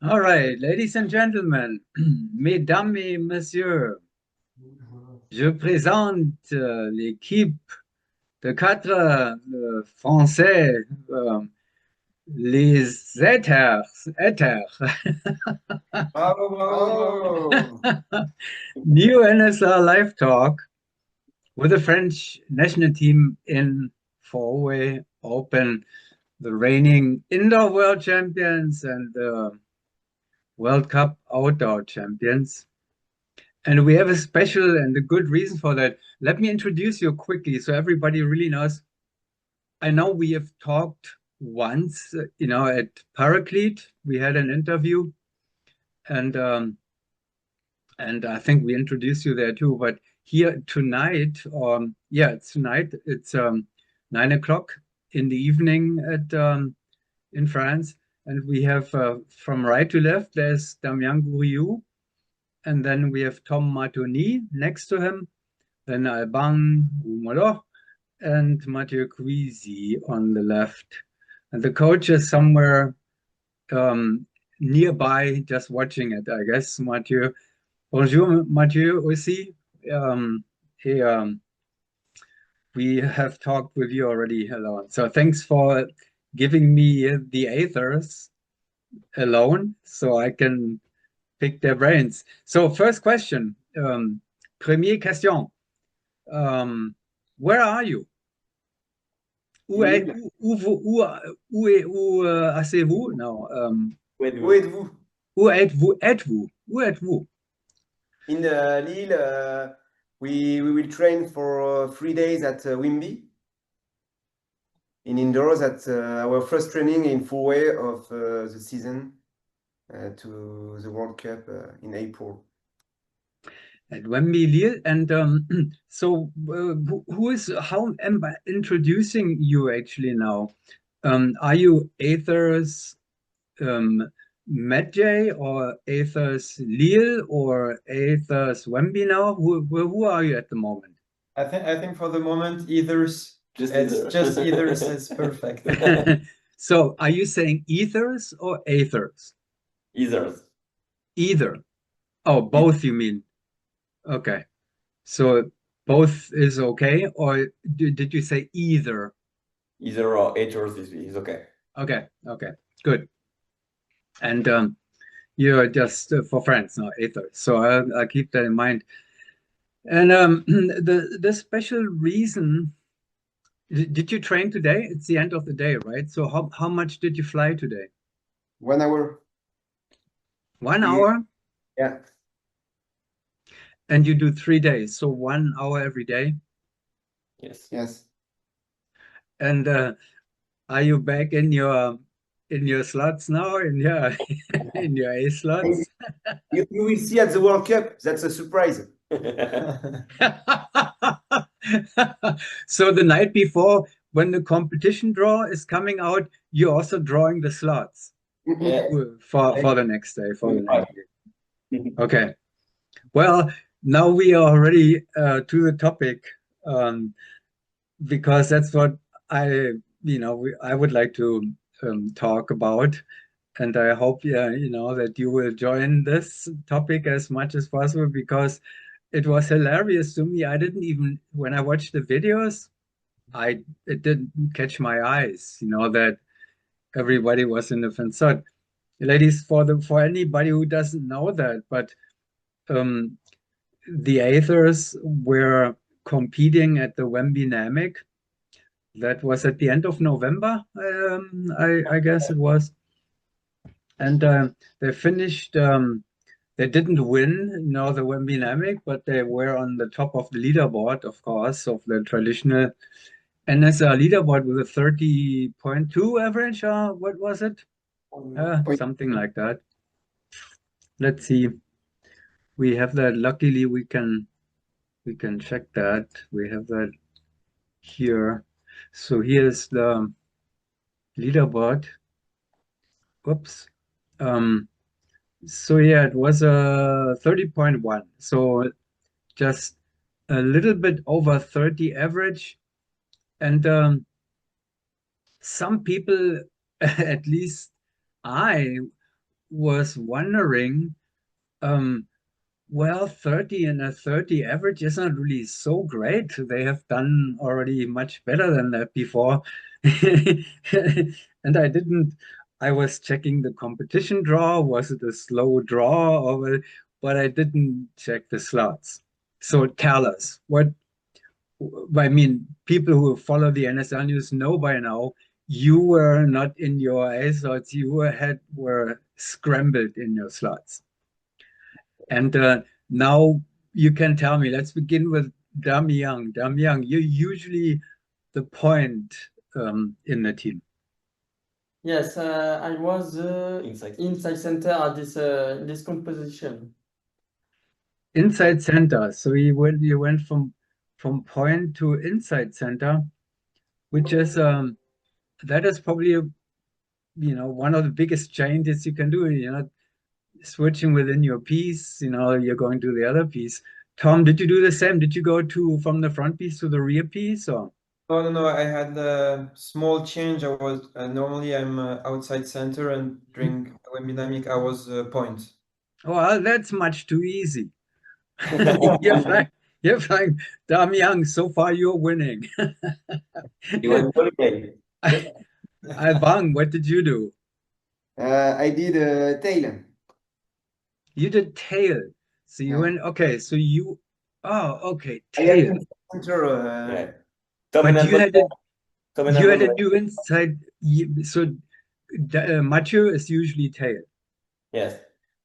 All right, ladies and gentlemen, mesdames et messieurs, je présente l'équipe de quatre Français, les Aethers. Aethers. Bravo, bravo, bravo. New NSL live talk with the French national team in four-way open, the reigning indoor world champions and the World Cup outdoor champions. And we have a special and a good reason for that. Let me introduce you quickly so everybody really knows. I know we have talked once, at Paraclete. We had an interview, and and I think we introduced you there too. But here tonight, it's tonight. It's 9 o'clock in the evening at in France, and we have from right to left. There's Damien Gouriou, and then we have Tom Martoni next to him. Then Alban Humolo and Mathieu Cuisi on the left. And the coach is somewhere um, nearby, just watching it, I guess. Mathieu. Bonjour, Mathieu, aussi. Um, he, we have talked with you already. Hello. So thanks for giving me the Aethers alone so I can pick their brains. So first question, première question. Where are you? Où, In est, Lille. où assez-vous? No. Où êtes-vous? Où êtes-vous? Êtes-vous? Où êtes-vous? In Lille, we will train for 3 days at Wimby in indoors at our first training in full way of the season to the World Cup in April. At Wembley Lille. And so how am I introducing you actually now? Are you Aethers Medjay or Aethers Lille or Aethers Wemby now? Who are you at the moment? I think for the moment, Aethers. Just It's either. just Aethers is perfect. So are you saying Ethers or Aethers? Either. Either. Oh, both you mean. Okay. So both is okay, or did you say either? Either or Aethers is okay. Okay, okay, good. And you're just for friends, no, Aether. So I'll keep that in mind. And the special reason, did you train today? It's the end of the day, right? So how much did you fly today? 1 hour. 1 hour? Yeah. And you do 3 days, so 1 hour every day. Yes. Yes. And are you back in your slots now? In your in your A slots? You will see at the World Cup. That's a surprise. So the night before, when the competition draw is coming out, you're also drawing the slots Yeah. for the next day, for the Right. next day. Okay. Well, now we are already to the topic, because that's what I would like to talk about. And I hope, yeah, that you will join this topic as much as possible because it was hilarious to me. I didn't even, when I watched the videos, it didn't catch my eyes, that everybody was in the fence. So, ladies, for anybody who doesn't know that, but um, the Aethers were competing at the Wembinamic. That was at the end of November, I guess it was. And they finished. They didn't win, the Wembinamic, but they were on the top of the leaderboard, of course, of the traditional NSL leaderboard with a 30.2 average. What was it? Something like that. Let's see. We have that. Luckily, we can check that. We have that here. So here's the leaderboard. Oops. Um, so yeah, it was a 30.1. So just a little bit over 30 average. And some people, at least I was wondering, well, 30 and a 30 average is not really so great. They have done already much better than that before. And I was checking the competition draw. Was it a slow draw but I didn't check the slots. So tell us, I mean, people who follow the NSL news know by now, you were not in your A slots, were scrambled in your slots. And now you can tell me, let's begin with Damian. Damian, you're usually the point in the team. Yes, I was Inside. inside center at this composition. Inside center. So you went from point to inside center, which is that is probably one of the biggest changes you can do. Switching within your piece, you're going to the other piece. Tom, did you do the same? Did you go from the front piece to the rear piece, or? No. I had a small change. I was normally I'm outside center, and during Wemby Dynamic I was point. Well, that's much too easy. You're flying. Damian, so far you're winning. You went holiday. Alban, what did you do? I did tail. You did tail. So you Yeah. went, okay, okay, I had tail. center. Yeah. Tom But and you had Albon a were- new inside. So Mathieu is usually tail. Yes.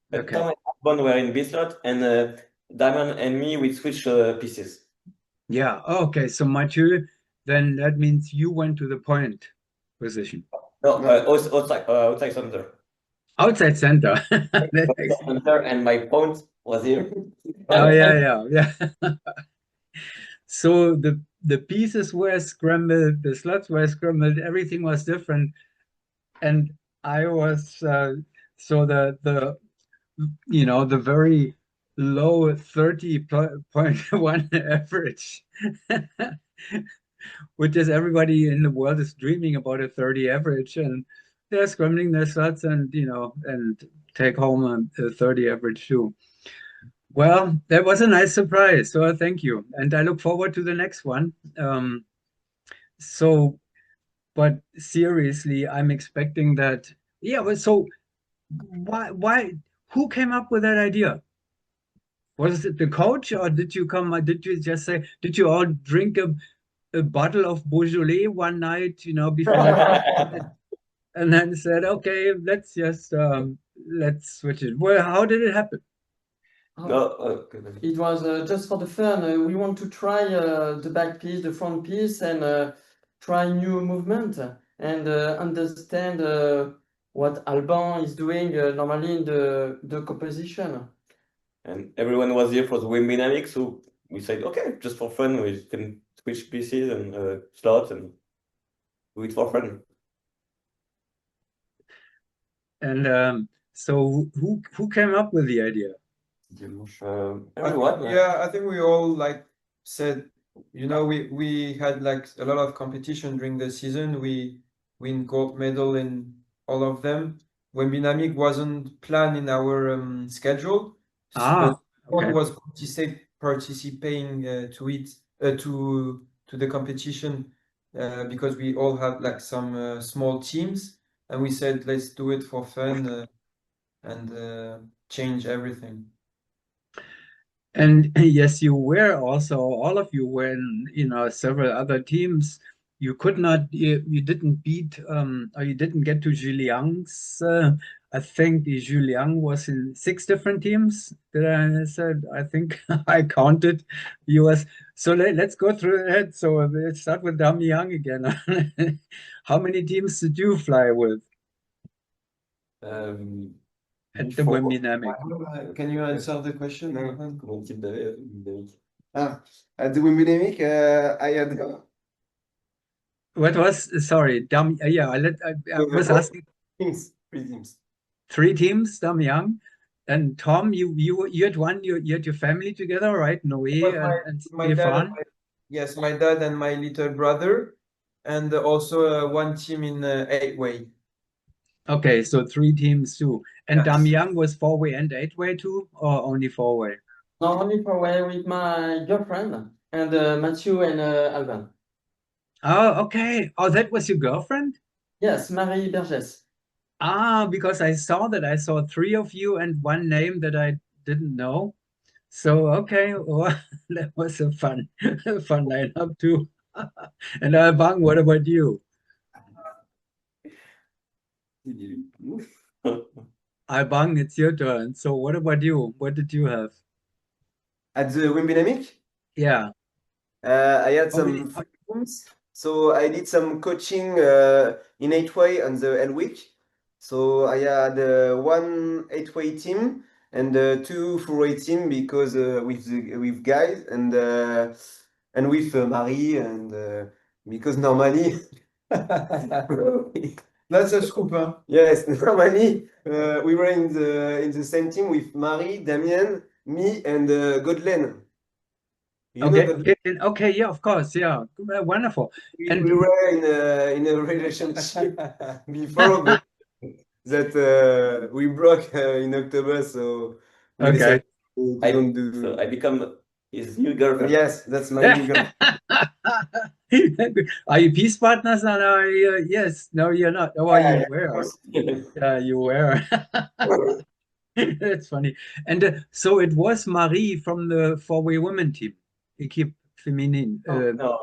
But Okay. Tom and Albon were in B slot, and Diamond and me, we switched pieces. Yeah. Okay. So Mathieu, then that means you went to the point position. No, No. outside center. Outside center. Center, and my point was here. Oh, yeah. So the pieces were scrambled, the slots were scrambled, everything was different, and I was so the very low 30.1 average, which is everybody in the world is dreaming about a 30 average, and they're scrambling their slots and take home a 30 average too. Well, that was a nice surprise. So thank you. And I look forward to the next one. But seriously, I'm expecting that. Yeah, but so who came up with that idea? Was it the coach, or did you just say, did you all drink a bottle of Beaujolais one night, before, and then said, okay, let's switch it. Well, how did it happen? No, It was just for the fun. We want to try the back piece, the front piece, and try new movement and understand what Alban is doing normally in the composition. and everyone was here for the Wim Dynamics, so we said, okay, just for fun, we can switch pieces and slots and do it for fun. And so who came up with the idea? Everyone. Yeah, I think we all said, we had a lot of competition during the season. We win gold medal in all of them. When Dynamic wasn't planned in our schedule, but Okay. one was participating to it to the competition because we all had some small teams, and we said let's do it for fun and change everything. And yes, you were also, all of you were in, several other teams. You didn't beat, or you didn't get to Julian's. I think Julian was in 6 different teams. I think I counted US. So let's go through that. So let's start with Damian again. How many teams did you fly with at the Wim Dynamic? Can you answer the question? Comment type dynamique? At the Wemby Dynamic, I had What was, sorry, yeah, I was asking teams, 3 teams. 3 teams, Damian. And Tom, you had one, you had your family together, right? Noe and My dad Stefan. yes, my dad and my little brother, and also one team in 8-way. Okay, so 3 teams too. And Yes. Damian was four-way and eight-way too, or only four-way? Not only for way with my girlfriend and Matthew and Alban. Oh, okay. Oh, that was your girlfriend? Yes, Marie Berges. Ah, because I saw that. I saw three of you and one name that I didn't know. So, okay, well, that was a fun lineup too. And Bang, what about you? Bang, it's your turn. So, what about you? What did you have? At the Wimbinamic, Yeah. I had Oh, really? some free rooms. So I did some coaching in 8-way on the L week. So I had one 8-way team and two 4-way team because with guys and with Marie and because normally That's a scoop, huh? yes, normally we were in the same team with Marie, Damien, me, and Godlen. You know Okay. Godlen? Okay. Yeah, of course. Yeah. Wonderful. We And were in a relationship before, but that we broke in October, so we okay. decided to don't do. So I become his new girlfriend. Yes, that's my new girl. Are you peace partners now? No, yes. No, you're not. Oh, well, you Yeah, were. of course. Yeah, you were. That's funny. And so it was Marie from the four-way women team, Équipe Féminine. No,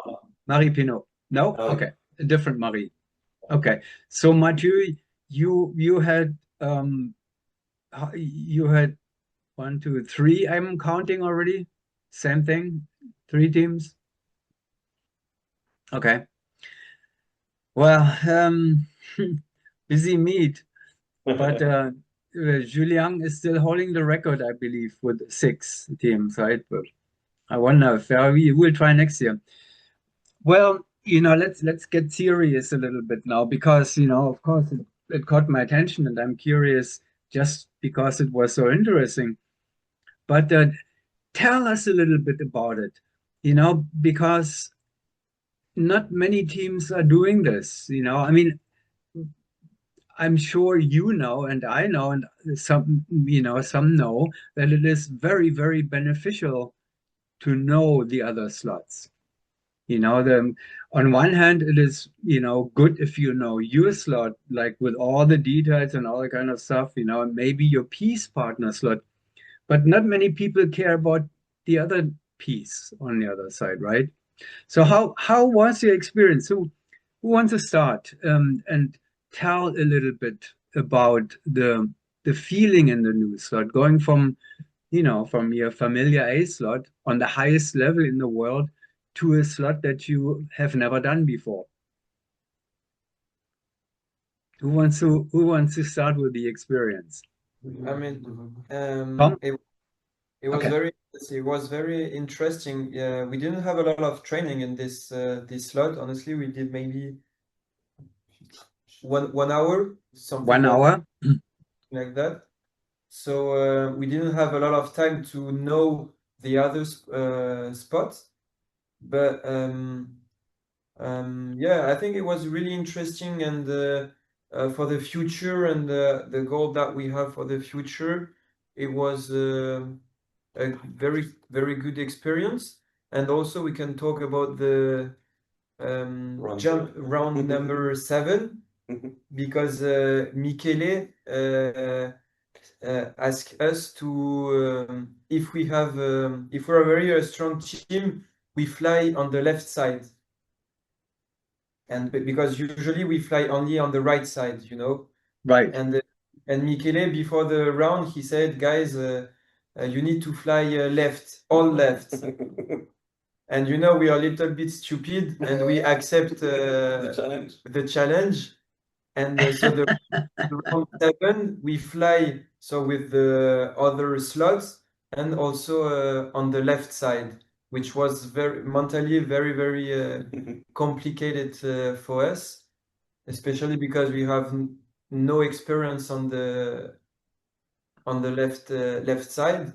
Marie Pinot. No? no. Okay. A different Marie. Okay. So Mathieu, you had you had 1, 2, 3. I'm counting already. Same thing. 3 teams. Okay. Well, busy meet, but Julian is still holding the record, I believe, with 6 teams, right? But I wonder if we will try next year. Well, let's get serious a little bit now because, of course, it caught my attention and I'm curious just because it was so interesting. But tell us a little bit about it, because not many teams are doing this, I mean, I'm sure and I know, and some know that it is very, very beneficial to know the other slots. On one hand, it is, good if you know your slot, like with all the details and all that kind of stuff, maybe your piece partner slot, but not many people care about the other piece on the other side, right? So how was your experience? Who wants to start and tell a little bit about the feeling in the new slot, going from your familiar A slot on the highest level in the world to a slot that you have never done before? Who wants to start with the experience? I mean, Tom? it was Okay. very interesting. We didn't have a lot of training in this slot. Honestly, we did maybe 1 hour, something 1 hour? like that. So we didn't have a lot of time to know the other spots. But yeah, I think it was really interesting and for the future and the goal that we have for the future, it was a very, very good experience. And also we can talk about the jump round number 7 because Michele asked us to if we're a very strong team, we fly on the left side. And because usually we fly only on the right side, Right. And Michele before the round he said, guys, you need to fly left, all left. And we are a little bit stupid and we accept the challenge. And so the round 7 we fly so with the other slots and also on the left side, which was mentally very, very complicated for us, especially because we have no experience on the left side.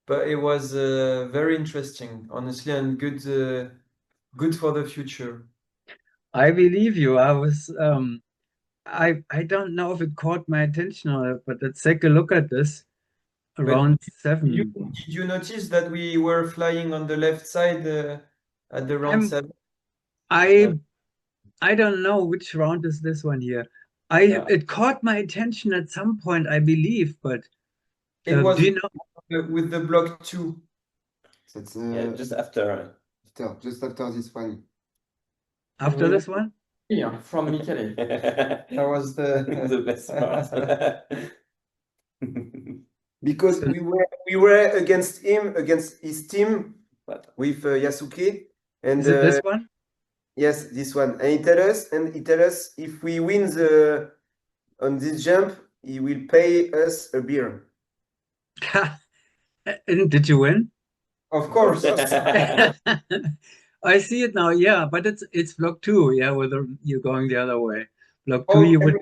But it was very interesting, honestly, and good for the future. I believe you. I was I don't know if it caught my attention or not, but let's take a look at this. But Round did 7. you notice that we were flying on the left side at the round I'm 7? I don't know which round is this one here. Yeah. It caught my attention at some point, I believe, but It was do you know with the block 2. That's Yeah, just after. just after this one. after this one? Yeah, from Michele. That was The best part. Because So- we were against his team But with Yasuke, and Is it this one? yes, this one. And he tell us if we win on this jump, he will pay us a beer. And did you win? Of course. I see it now. Yeah, but it's block 2. Yeah, whether you're going the other way. Block 2, Oh, you would.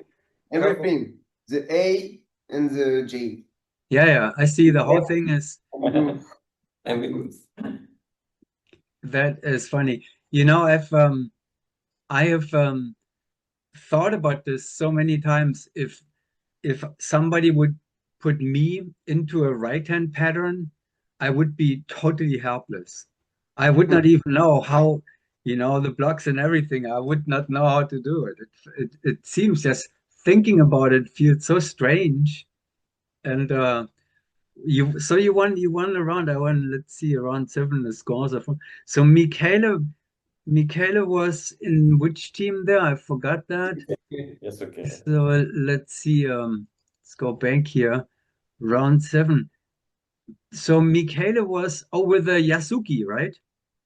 Everything, the A and the J. Yeah, I see. The whole thing is I mean, that is funny. You know, I have thought about this so many times. If somebody would put me into a right-hand pattern, I would be totally helpless. I would not even know how, the blocks and everything. I would not know how to do it. It seems, just thinking about it feels so strange. And you won a round. I won, let's see, around 7 the scores are from. So Michele was in which team there? I forgot that. yes, okay. So let's see. Let's go back here. Round 7. So Michele was with the Yasuki, right?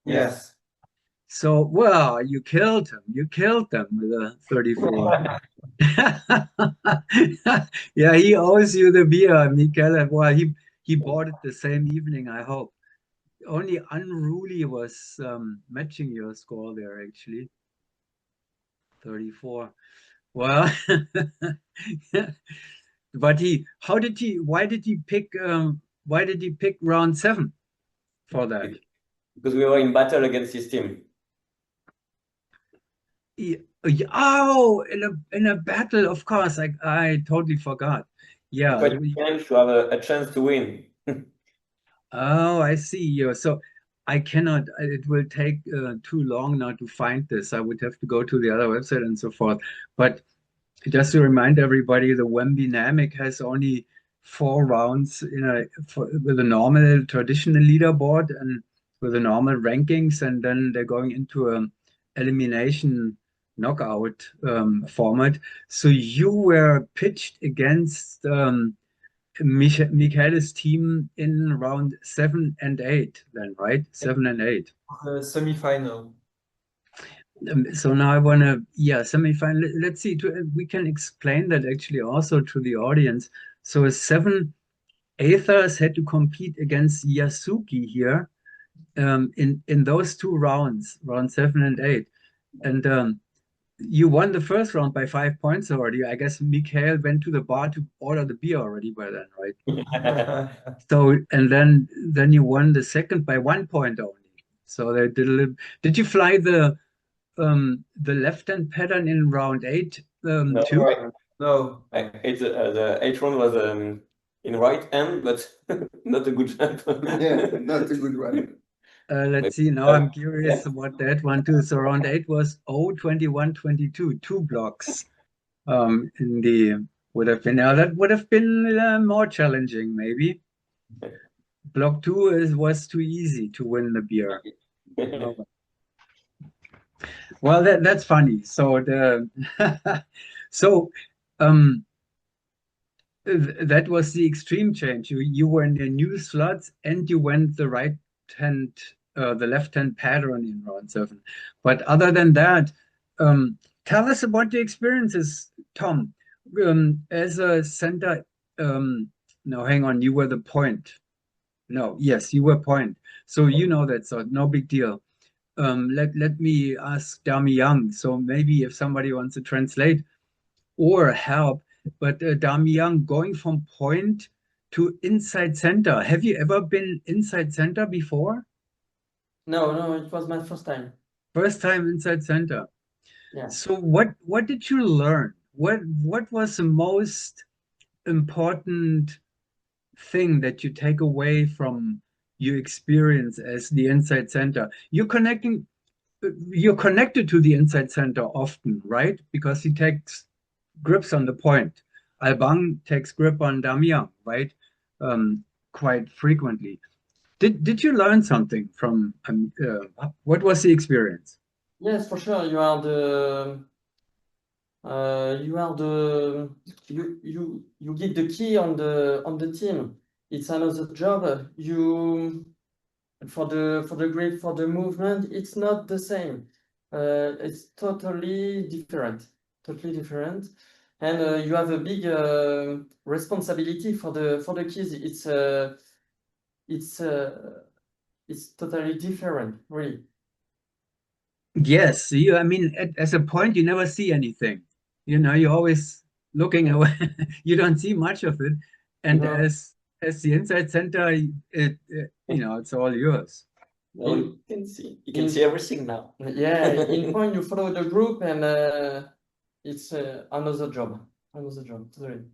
Yes. So, well, you killed him. You killed them with a 34. Yeah, he owes you the beer, Michele. Well, he bought it the same evening, I hope. Only Unruly was matching your score there, actually. 34. Well, but why did he pick round 7 for that? Because we were in battle against his team. Oh, in a battle, of course. I totally forgot. Yeah. Quite challenge to have a chance to win. Oh, I see. Yeah. So I cannot. It will take too long now to find this. I would have to go to the other website and so forth. But just to remind everybody, the Wemby Dynamic has only 4 rounds with a normal traditional leaderboard and with the normal rankings, and then they're going into an elimination knockout format. So you were pitched against Michaelis team in round 7 and 8, then, right? 7 and 8. Semi-final. So now I want to, semi-final. Let's see, we can explain that actually also to the audience. So 7 Aethers had to compete against Yasuki here in those 2 rounds, round 7 and 8. And you won the first round by 5 points already. I guess Mikhail went to the bar to order the beer already by then, right? So, and then you won the second by 1 point only. So they did a little. Did you fly the left-hand pattern in round 8 No, too? No. The 8th round was in right hand, but not a good jump. Yeah, not a good one. Let's see. Now I'm curious about that one too. So round 8 was 21, 22, 2 blocks. Would have been, now that would have been more challenging, maybe. Block 2 was too easy to win the beer. Oh. Well, that's funny. So so that was the extreme change. You were in the new slots and you went the left-hand pattern in round 7. But other than that, tell us about the experiences, Tom. As a center, no, hang on, you were the point. No, yes, you were point. So you know that, so no big deal. Let me ask Dami Young. So maybe if somebody wants to translate or help, but Dami Young, going from point to inside center. Have you ever been inside center before? No, it was my first time. First time inside center. Yeah. So what did you learn? what was the most important thing that you take away from your experience as the inside center? You're connected to the inside center often, right? Because he takes grips on the point. Alban takes grip on Damian, right? Quite frequently. Did you learn something from what was the experience? Yes, for sure. You are the you give the key on the team. It's another job. You for the grip for the movement. It's not the same. It's totally different. Totally different. And you have a big responsibility for the keys. It's totally different, really. Yes, I mean, as a point, you never see anything. You're always looking away. You don't see much of it. And No. as the inside center, it's all yours. Now you can see everything now. Yeah, in point you follow the group, and it's another job. Totally.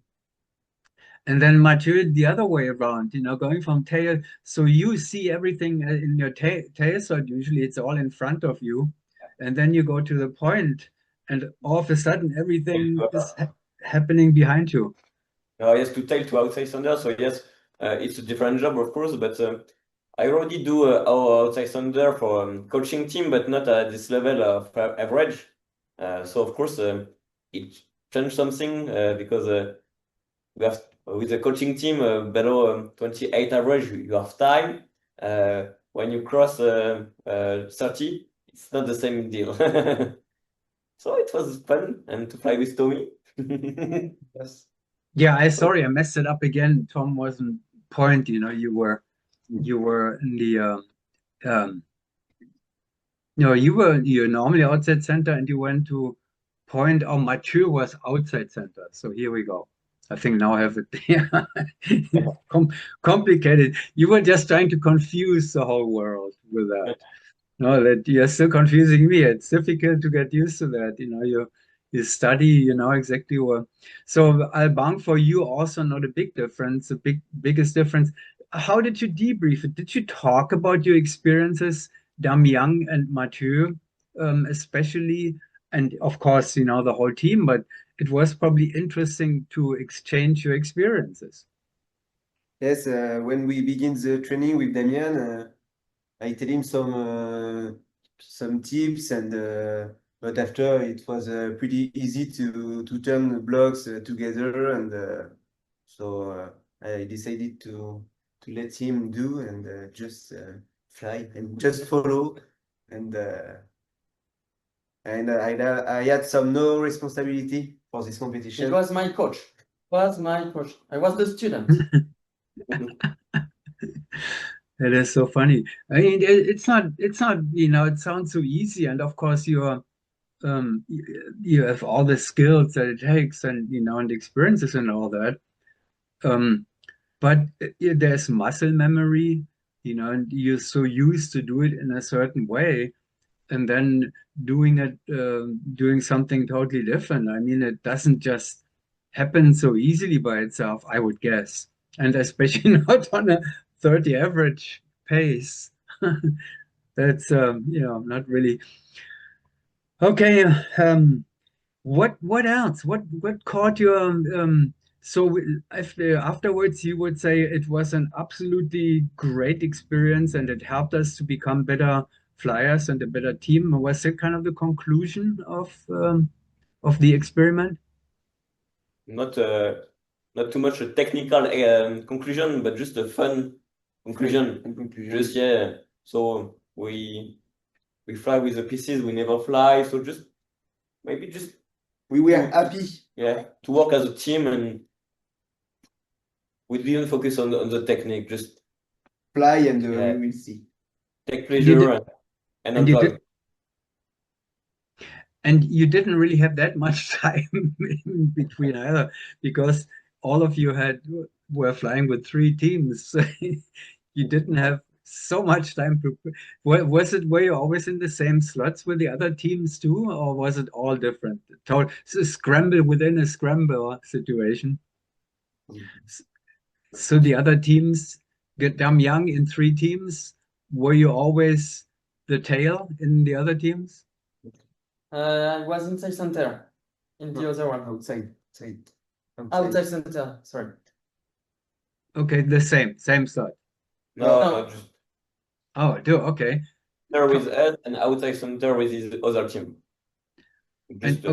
And then Mathieu, the other way around, going from tail. So you see everything in your tail side. Usually it's all in front of you. And then you go to the point, and all of a sudden everything is happening behind you. Yes, to tail to outside thunder. So yes, it's a different job, of course, but I already do our outside thunder for coaching team, but not at this level of average. So of course, it changed something because we have with the coaching team below 28 average, you have time. When you cross 30, it's not the same deal. So it was fun and to fly with Tommy. Yes. Yeah, sorry, I messed it up again. Tom wasn't point. You were in the no, you're normally outside center, and you went to point. Oh, Mathieu was outside center. So here we go. I think now I have it. Yeah. Complicated. You were just trying to confuse the whole world with that. No, that you're still confusing me. It's difficult to get used to that. You study, you know exactly what. So Alban, for you also not a big difference, the biggest difference. How did you debrief it? Did you talk about your experiences, Damian and Mathieu, especially, and of course, the whole team, but it was probably interesting to exchange your experiences. Yes, when we begin the training with Damien, I tell him some tips, but after it was pretty easy to turn the blocks together, and so I decided to let him do and just fly and just follow, and I had no responsibility for this competition. It was my coach. I was the student. It is so funny. I mean, it's not, it sounds so easy. And of course, you have all the skills that it takes and experiences and all that. But there's muscle memory, and you're so used to do it in a certain way. And then doing something totally different. I mean, it doesn't just happen so easily by itself, I would guess. And especially not on a 30 average pace. That's not really okay. What else? What caught your so if afterwards you would say it was an absolutely great experience and it helped us to become better flyers and a better team. Was that kind of the conclusion of the experiment? Not too much a technical conclusion, but just a fun conclusion. Just yeah. So we fly with the pieces we never fly. So just maybe just we were happy. Yeah, to work as a team, and we didn't focus on the technique. Just fly and we will see. Take pleasure and enjoy. And you didn't really have that much time in between either, because all of you were flying with 3 teams. You didn't have so much time to. Were you always in the same slots with the other teams too, or was it all different? Scramble within a scramble situation. So the other teams get damn young in three teams. Were you always the tail in the other teams? I was inside center in the other one. Outside. Outside center, sorry. Okay, the same slot. No, just Oh, do okay. center with us and outside center with his other team. And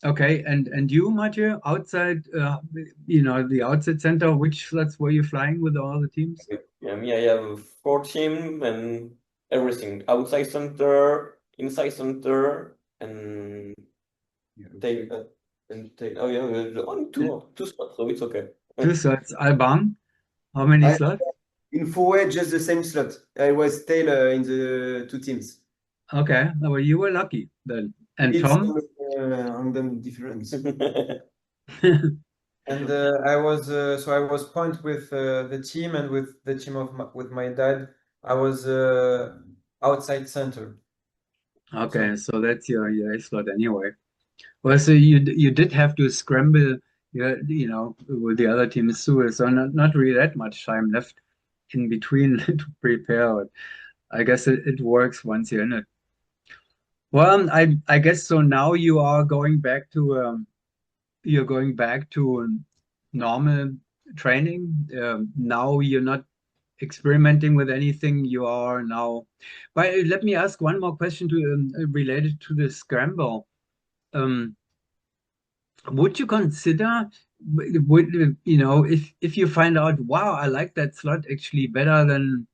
okay, and you, Mathieu, outside, the outside center. Which slots were you flying with all the teams? Yeah, me, I have 4 team and everything. Outside center, inside center, and tail. Oh yeah, only two spots, so it's okay. Two slots. Alban, how many slots? In 4-way, just the same slot. I was tail in the 2 teams. Okay, well, you were lucky then. And It's Tom? random difference. And I was point with the team and with the team with my dad. I was outside center. Okay, so that's your A slot anyway. Well, so you did have to scramble, with the other teams too. So not really that much time left in between to prepare. I guess it works once you're in it. Well, I guess so. Now you're going back to normal training. Now you're not experimenting with anything. You are now. But let me ask one more question related to the scramble. Um, would you consider, if you find out, wow, I like that slot actually better than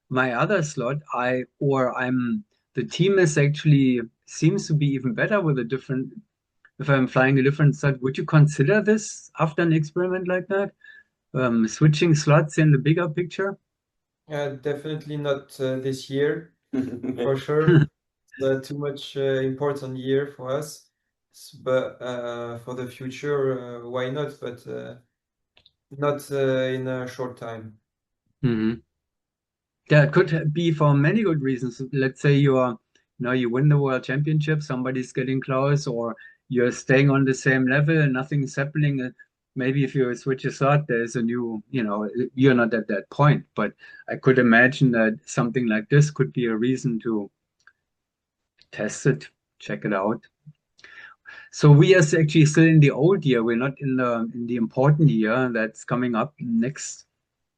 my other slot, the team is actually seems to be even better with a different, if I'm flying a different slot, would you consider this after an experiment like that? Switching slots in the bigger picture? Definitely not this year, for sure. Too much important year for us. But for the future, why not? But not in a short time. Mhm. Yeah, it could be for many good reasons. Let's say you win the world championship, somebody's getting close, or you're staying on the same level and nothing's happening. Maybe if you switch a slot, there's a new, you're not at that point. But I could imagine that something like this could be a reason to test it, check it out. So we are actually still in the old year. We're not in the important year that's coming up next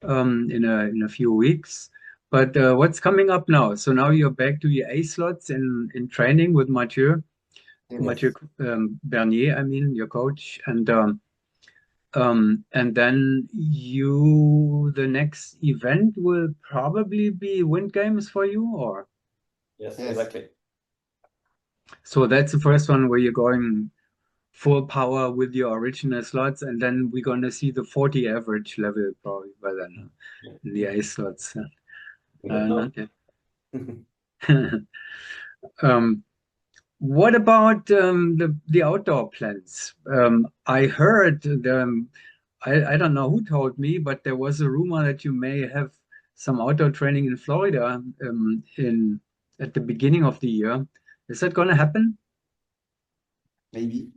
in a few weeks. But what's coming up now? So now you're back to your A slots in training with Mathieu Bernier, I mean, your coach, and then the next event will probably be Wind Games for you, or Yes, Yes. exactly. so that's the first one where you're going full power with your original slots, and then we're going to see the 40 average level probably by then in the A slots. We don't know. Okay. What about the outdoor plans? I heard I don't know who told me, but there was a rumor that you may have some outdoor training in Florida in at the beginning of the year. Is that going to happen? Maybe.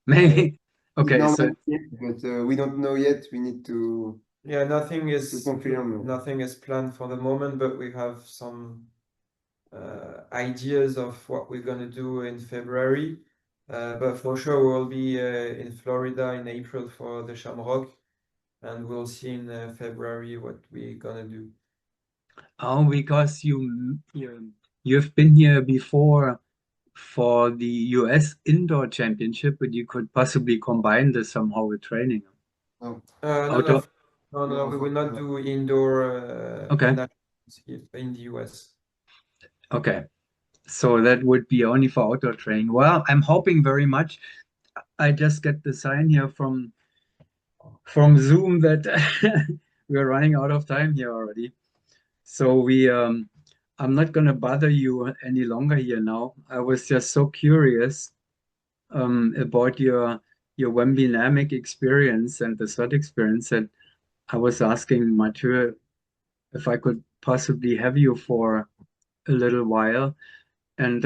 Maybe. Okay, No, so not yet, but we don't know yet. We need to Yeah, nothing is confirm. nothing is planned for the moment, but we have some ideas of what we're gonna do in February. But for sure, we'll be in Florida in April for the Shamrock, and we'll see in February what we're gonna do. because you've been here before for the US Indoor Championship, but you could possibly combine this somehow with training. No. Outdoor. No, we will not do indoor Okay. in the US. Okay. So that would be only for outdoor training. Well, I'm hoping very much. I just get the sign here from Zoom that we're running out of time here already. So I'm not gonna bother you any longer here now. I was just so curious about your Wembinamic experience and the slot experience that I was asking Mathieu if I could possibly have you for a little while. And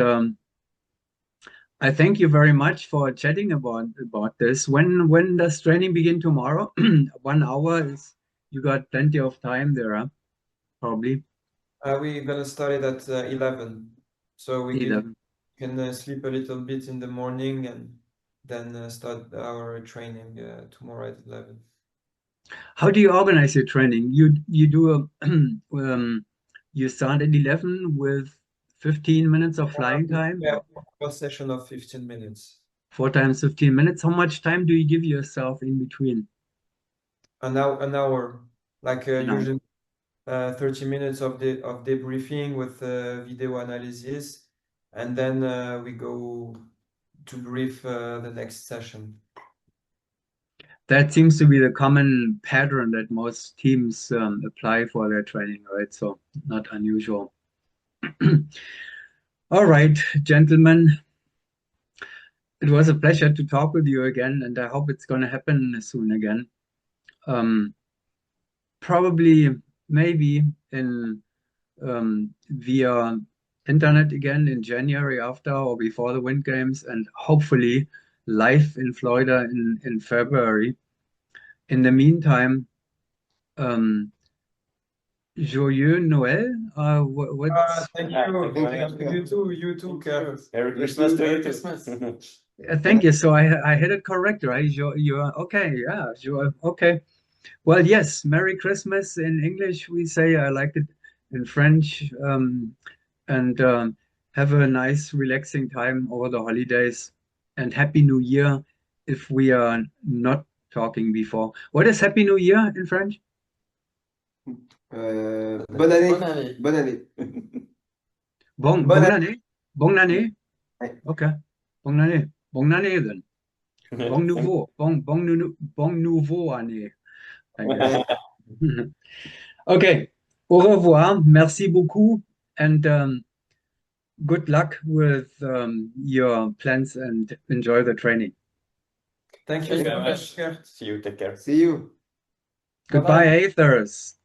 I thank you very much for chatting about this. When does training begin tomorrow? 1 hour is, you got plenty of time there, huh? Probably We're gonna start it at 11, so we 11. can sleep a little bit in the morning and then start our training tomorrow at 11. How do you organize your training? You do a you start at 11 with 15 minutes of flying time, Yeah, first session of 15 minutes. 4 times 15 minutes. How much time do you give yourself in between? An hour, like An hour. usually 30 minutes of debriefing with video analysis, and then we go to brief the next session. That seems to be the common pattern that most teams apply for their training, right? So not unusual. All right, gentlemen. It was a pleasure to talk with you again, and I hope it's going to happen soon again. Probably, maybe in via internet again in January after or before the Wind Games, and hopefully live in Florida in February. In the meantime, Joyeux Noël. What's Thank Ah, you. thank you. You too, Kurt. Merry Christmas to Merry you Christmas. too. thank you. So I had it correct, right? You're okay. Yeah, sure. Okay. Well, yes. Merry Christmas in English we say. I like it in French. And have a nice, relaxing time over the holidays. And Happy New Year if we are not talking before. What is Happy New Year in French? Bonne année. Bonne année. Bonne année. Bonne Bonne année. Bonne année. Ouais. Okay. Bonne année. Bonne année then. Bon nouveau. Bon nouveau année. I guess. Okay. Au revoir. Merci beaucoup. And good luck with your plans and enjoy the training. Thank you Thank so you. much, Kurt. See you. Take care. See you. Goodbye, Aethers.